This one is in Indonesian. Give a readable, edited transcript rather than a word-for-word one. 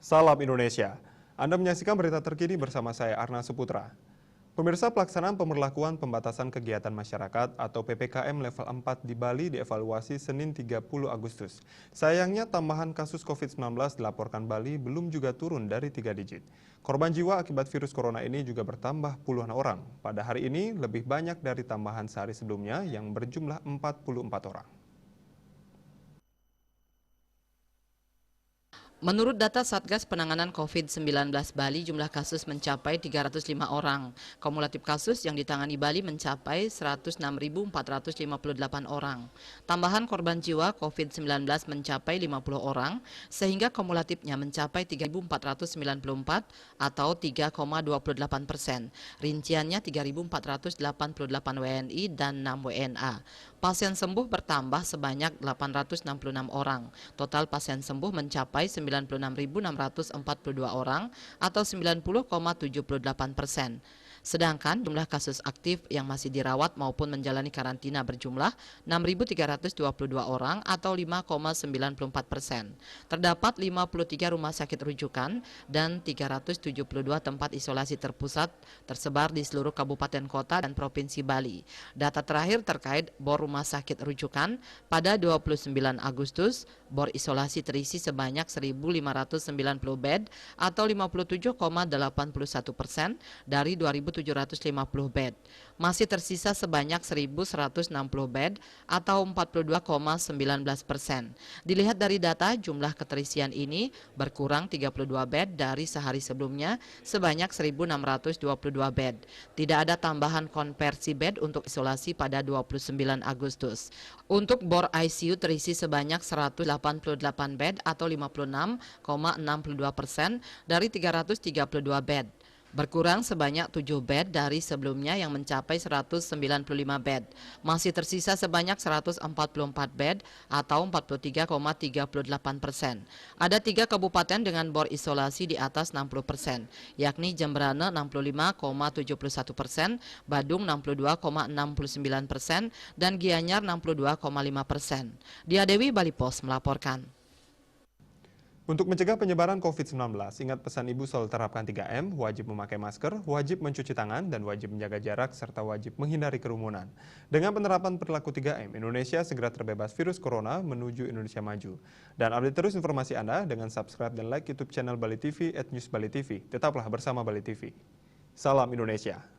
Salam Indonesia. Anda menyaksikan berita terkini bersama saya Arna Suputra. Pemirsa, pelaksanaan pemberlakuan pembatasan kegiatan masyarakat atau PPKM level 4 di Bali dievaluasi Senin 30 Agustus. Sayangnya tambahan kasus COVID-19 dilaporkan Bali belum juga turun dari 3 digit. Korban jiwa akibat virus corona ini juga bertambah puluhan orang. Pada hari ini lebih banyak dari tambahan sehari sebelumnya yang berjumlah 44 orang. Menurut data Satgas Penanganan COVID-19 Bali, jumlah kasus mencapai 305 orang. Kumulatif kasus yang ditangani Bali mencapai 106.458 orang. Tambahan korban jiwa COVID-19 mencapai 50 orang, sehingga kumulatifnya mencapai 3.494 atau 3,28%. Rinciannya 3.488 WNI dan 6 WNA. Pasien sembuh bertambah sebanyak 866 orang. Total pasien sembuh mencapai 96.642 orang atau 90,78%. Sedangkan jumlah kasus aktif yang masih dirawat maupun menjalani karantina berjumlah 6.322 orang atau 5,94%. Terdapat 53 rumah sakit rujukan dan 372 tempat isolasi terpusat tersebar di seluruh kabupaten kota dan provinsi Bali. Data terakhir terkait bor rumah sakit rujukan pada 29 Agustus, bor isolasi terisi sebanyak 1.590 bed atau 57,81% dari 2.750 bed. Masih tersisa sebanyak 1.160 bed atau 42,19%. Dilihat dari data, jumlah keterisian ini berkurang 32 bed dari sehari sebelumnya sebanyak 1.622 bed. Tidak ada tambahan konversi bed untuk isolasi pada 29 Agustus. Untuk bor ICU terisi sebanyak 188 bed atau 56,62% dari 332 bed. Berkurang sebanyak 7 bed dari sebelumnya yang mencapai 195 bed. Masih tersisa sebanyak 144 bed atau 43,38%. Ada 3 kabupaten dengan bor isolasi di atas 60%, yakni Jemberana 65,71%, Badung 62,69%, dan Gianyar 62,5%. Dia Dewi, Bali Pos melaporkan. Untuk mencegah penyebaran COVID-19, ingat pesan Ibu soal terapkan 3M, wajib memakai masker, wajib mencuci tangan, dan wajib menjaga jarak, serta wajib menghindari kerumunan. Dengan penerapan perilaku 3M, Indonesia segera terbebas virus corona menuju Indonesia maju. Dan update terus informasi Anda dengan subscribe dan like YouTube channel Bali TV @newsbalitv. Tetaplah bersama Bali TV. Salam Indonesia.